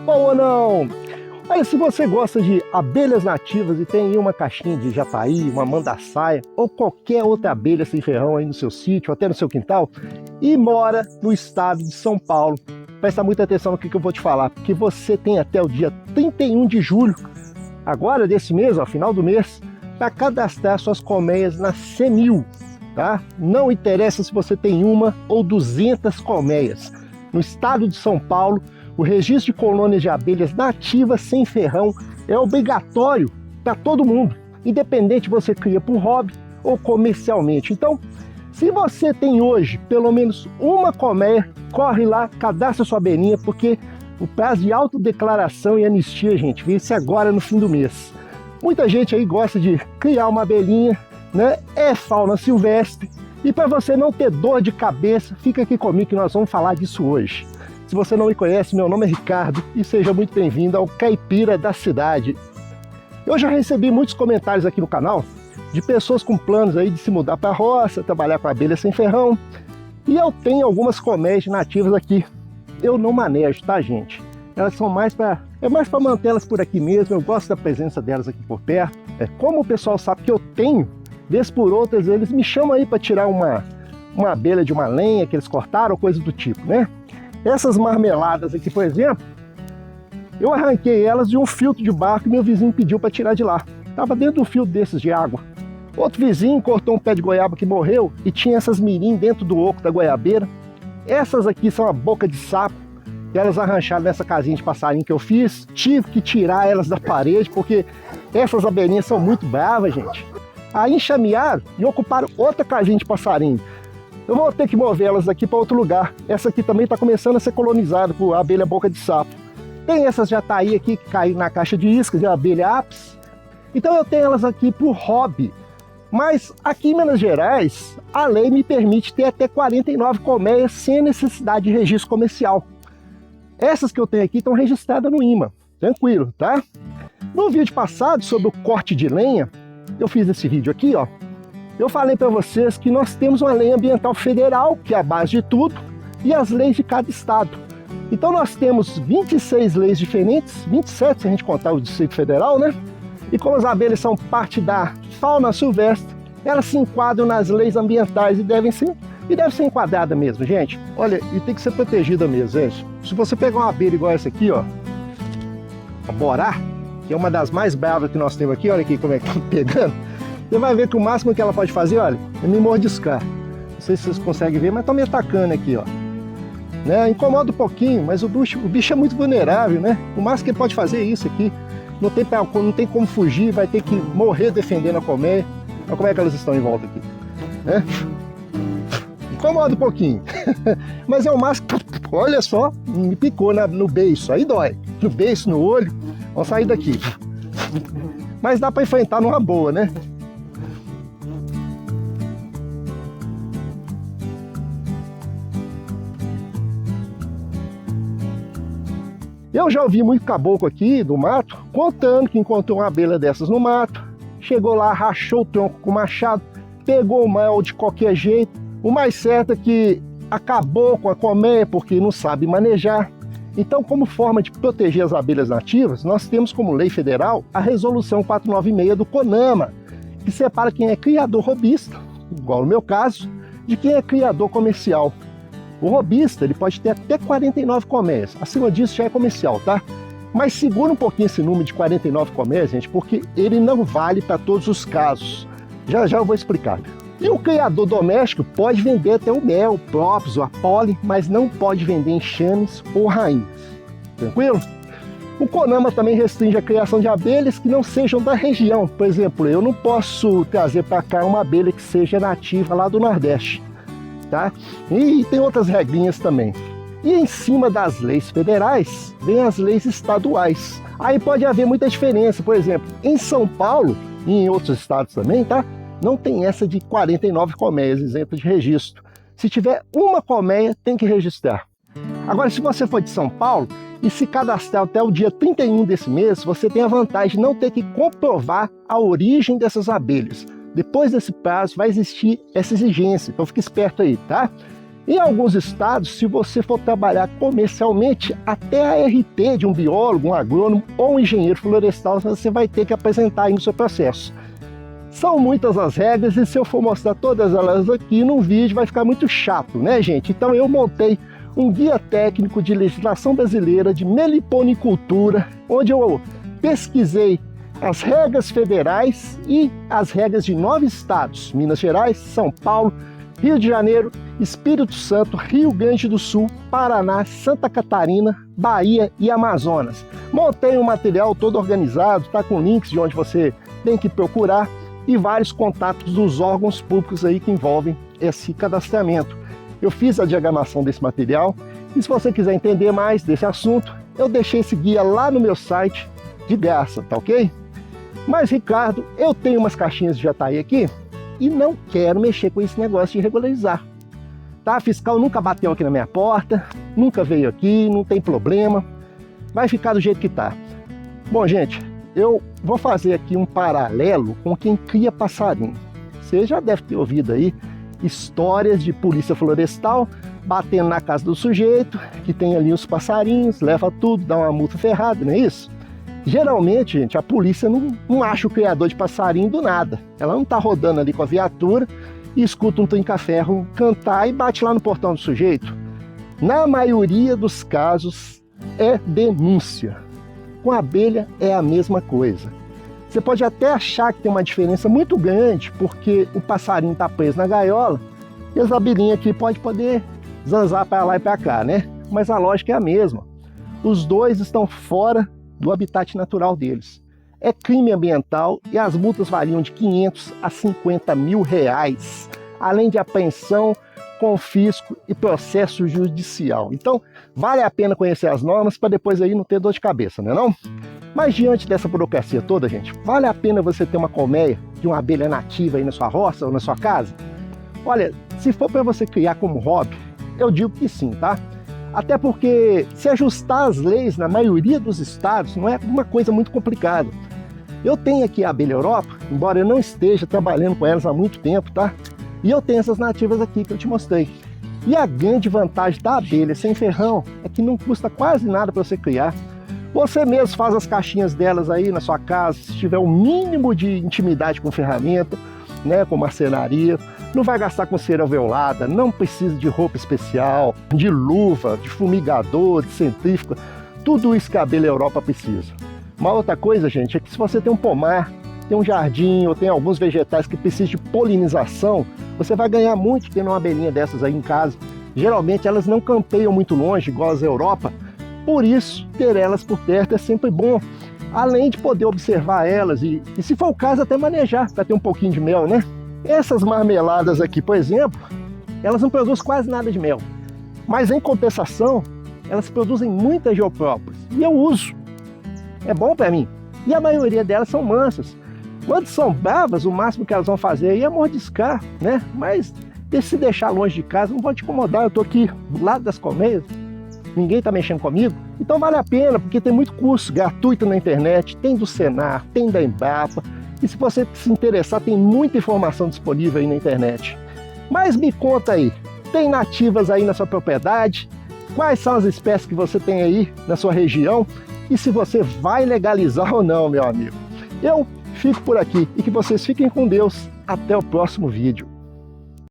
Bom ou não? Olha, se você gosta de abelhas nativas e tem aí uma caixinha de jataí, uma mandaçaia ou qualquer outra abelha sem ferrão aí no seu sítio, até no seu quintal, e mora no estado de São Paulo, presta muita atenção no que eu vou te falar, porque você tem até o dia 31 de julho, agora desse mês, ó, final do mês, para cadastrar suas colmeias na CEMIL, tá? Não interessa se você tem uma ou 200 colmeias. No estado de São Paulo, o registro de colônias de abelhas nativas sem ferrão é obrigatório para todo mundo, independente se você cria por hobby ou comercialmente. Então, se você tem hoje pelo menos uma colmeia, corre lá, cadastra sua abelhinha, porque o prazo de autodeclaração e anistia, gente, vence agora no fim do mês. Muita gente aí gosta de criar uma abelhinha, né? É fauna silvestre. E para você não ter dor de cabeça, fica aqui comigo que nós vamos falar disso hoje. Se você não me conhece, meu nome é Ricardo e seja muito bem-vindo ao Caipira da Cidade. Eu já recebi muitos comentários aqui no canal de pessoas com planos aí de se mudar para a roça, trabalhar com abelha sem ferrão. E eu tenho algumas colmeias nativas aqui. Eu não manejo, tá, gente? Elas são mais para mantê-las por aqui mesmo. Eu gosto da presença delas aqui por perto. Como o pessoal sabe que eu tenho, vez por outras eles me chamam aí para tirar uma abelha de uma lenha que eles cortaram, ou coisa do tipo, né? Essas marmeladas aqui, por exemplo, eu arranquei elas de um filtro de barro que meu vizinho pediu para tirar de lá. Estava dentro do filtro desses de água. Outro vizinho cortou um pé de goiaba que morreu e tinha essas mirim dentro do oco da goiabeira. Essas aqui são a boca de sapo, que elas arrancharam nessa casinha de passarinho que eu fiz. Tive que tirar elas da parede, porque essas abelhinhas são muito bravas, gente. Aí enxamearam e ocuparam outra casinha de passarinho. Eu vou ter que mover elas aqui para outro lugar. Essa aqui também está começando a ser colonizada por abelha boca de sapo. Tem essas jataí aqui que caíram na caixa de iscas de abelha apis. Então eu tenho elas aqui por hobby. Mas aqui em Minas Gerais, a lei me permite ter até 49 colmeias sem necessidade de registro comercial. Essas que eu tenho aqui estão registradas no IMA. Tranquilo, tá? No vídeo passado sobre o corte de lenha, eu fiz esse vídeo aqui, ó. Eu falei para vocês que nós temos uma lei ambiental federal, que é a base de tudo, e as leis de cada estado. Então nós temos 26 leis diferentes, 27 se a gente contar o Distrito Federal, né? E como as abelhas são parte da fauna silvestre, elas se enquadram nas leis ambientais e devem ser enquadradas mesmo, gente. Olha, e tem que ser protegida mesmo, gente. Se você pegar uma abelha igual essa aqui, ó, a borá, que é uma das mais bravas que nós temos aqui, olha aqui como é que tá pegando. Você vai ver que o máximo que ela pode fazer, olha, é me mordiscar. Não sei se vocês conseguem ver, mas estão me atacando aqui, ó. Né? Incomoda um pouquinho, mas o bicho é muito vulnerável, né? O máximo que ele pode fazer é isso aqui. Não tem como fugir, vai ter que morrer defendendo a colmeia. Olha como é que elas estão em volta aqui. Né? Incomoda um pouquinho. Mas é o máximo. Olha só, me picou no beiço, aí dói. No beiço, no olho. Vamos sair daqui. Mas dá para enfrentar numa boa, né? Eu já ouvi muito caboclo aqui do mato contando que encontrou uma abelha dessas no mato, chegou lá, rachou o tronco com o machado, pegou o mel de qualquer jeito. O mais certo é que acabou com a colmeia porque não sabe manejar. Então, como forma de proteger as abelhas nativas, nós temos como lei federal a resolução 496 do CONAMA, que separa quem é criador robista, igual no meu caso, de quem é criador comercial. O robista, ele pode ter até 49 colmeias. Acima disso já é comercial, tá? Mas segura um pouquinho esse número de 49 colmeias, gente, porque ele não vale para todos os casos. Já já eu vou explicar. E o criador doméstico pode vender até o mel, o própolis, a pólen, mas não pode vender enxames ou rainhas. Tranquilo? O CONAMA também restringe a criação de abelhas que não sejam da região. Por exemplo, eu não posso trazer para cá uma abelha que seja nativa lá do Nordeste. Tá? E tem outras regrinhas também. E em cima das leis federais, vem as leis estaduais. Aí pode haver muita diferença. Por exemplo, em São Paulo e em outros estados também, tá? Não tem essa de 49 colmeias isenta de registro. Se tiver uma colmeia, tem que registrar. Agora, se você for de São Paulo e se cadastrar até o dia 31 desse mês, você tem a vantagem de não ter que comprovar a origem dessas abelhas. Depois desse prazo vai existir essa exigência, então fique esperto aí, tá? Em alguns estados, se você for trabalhar comercialmente, até a RT de um biólogo, um agrônomo ou um engenheiro florestal, você vai ter que apresentar aí no seu processo. São muitas as regras e se eu for mostrar todas elas aqui num vídeo vai ficar muito chato, né, gente? Então eu montei um guia técnico de legislação brasileira de meliponicultura, onde eu pesquisei as regras federais e as regras de 9 estados: Minas Gerais, São Paulo, Rio de Janeiro, Espírito Santo, Rio Grande do Sul, Paraná, Santa Catarina, Bahia e Amazonas. Montei um material todo organizado, tá com links de onde você tem que procurar e vários contatos dos órgãos públicos aí que envolvem esse cadastramento. Eu fiz a diagramação desse material e se você quiser entender mais desse assunto, eu deixei esse guia lá no meu site de graça, tá ok? Mas, Ricardo, eu tenho umas caixinhas de jataí aqui e não quero mexer com esse negócio de regularizar. Tá? A fiscal nunca bateu aqui na minha porta, nunca veio aqui, não tem problema, vai ficar do jeito que tá. Bom, gente, eu vou fazer aqui um paralelo com quem cria passarinho. Você já deve ter ouvido aí histórias de polícia florestal batendo na casa do sujeito, que tem ali os passarinhos, leva tudo, dá uma multa ferrada, não é isso? Geralmente, gente, a polícia não acha o criador de passarinho do nada. Ela não está rodando ali com a viatura e escuta um trinca-ferro cantar e bate lá no portão do sujeito. Na maioria dos casos, é denúncia. Com a abelha é a mesma coisa. Você pode até achar que tem uma diferença muito grande, porque o passarinho está preso na gaiola e as abelhinhas aqui podem poder zanzar para lá e para cá, né? Mas a lógica é a mesma. Os dois estão fora do habitat natural deles. É crime ambiental e as multas variam de 500 a 50 mil reais, além de apreensão, confisco e processo judicial. Então, vale a pena conhecer as normas para depois aí não ter dor de cabeça, não é não? Mas diante dessa burocracia toda, gente, vale a pena você ter uma colmeia de uma abelha nativa aí na sua roça ou na sua casa? Olha, se for para você criar como hobby, eu digo que sim, tá? Até porque se ajustar as leis na maioria dos estados não é uma coisa muito complicada. Eu tenho aqui a abelha Europa, embora eu não esteja trabalhando com elas há muito tempo, tá? E eu tenho essas nativas aqui que eu te mostrei. E a grande vantagem da abelha sem ferrão é que não custa quase nada para você criar. Você mesmo faz as caixinhas delas aí na sua casa, se tiver um mínimo de intimidade com ferramenta, né, com marcenaria. Não vai gastar com cera alveolada, não precisa de roupa especial, de luva, de fumigador, de centrífuga, tudo isso que a abelha Europa precisa. Uma outra coisa, gente, é que se você tem um pomar, tem um jardim ou tem alguns vegetais que precisam de polinização, você vai ganhar muito tendo uma abelhinha dessas aí em casa. Geralmente elas não campeiam muito longe, igual as Europa, por isso ter elas por perto é sempre bom. Além de poder observar elas e se for o caso, até manejar para ter um pouquinho de mel, né? Essas marmeladas aqui, por exemplo, elas não produzem quase nada de mel, mas em compensação, elas produzem muita geoprópolis e eu uso. É bom para mim. E a maioria delas são mansas. Quando são bravas, o máximo que elas vão fazer aí é mordiscar, né? Mas se deixar longe de casa, não vou te incomodar. Eu tô aqui do lado das colmeias, ninguém tá mexendo comigo. Então vale a pena, porque tem muito curso gratuito na internet, tem do Senar, tem da Embrapa. E se você se interessar, tem muita informação disponível aí na internet. Mas me conta aí, tem nativas aí na sua propriedade? Quais são as espécies que você tem aí na sua região? E se você vai legalizar ou não, meu amigo? Eu fico por aqui e que vocês fiquem com Deus. Até o próximo vídeo.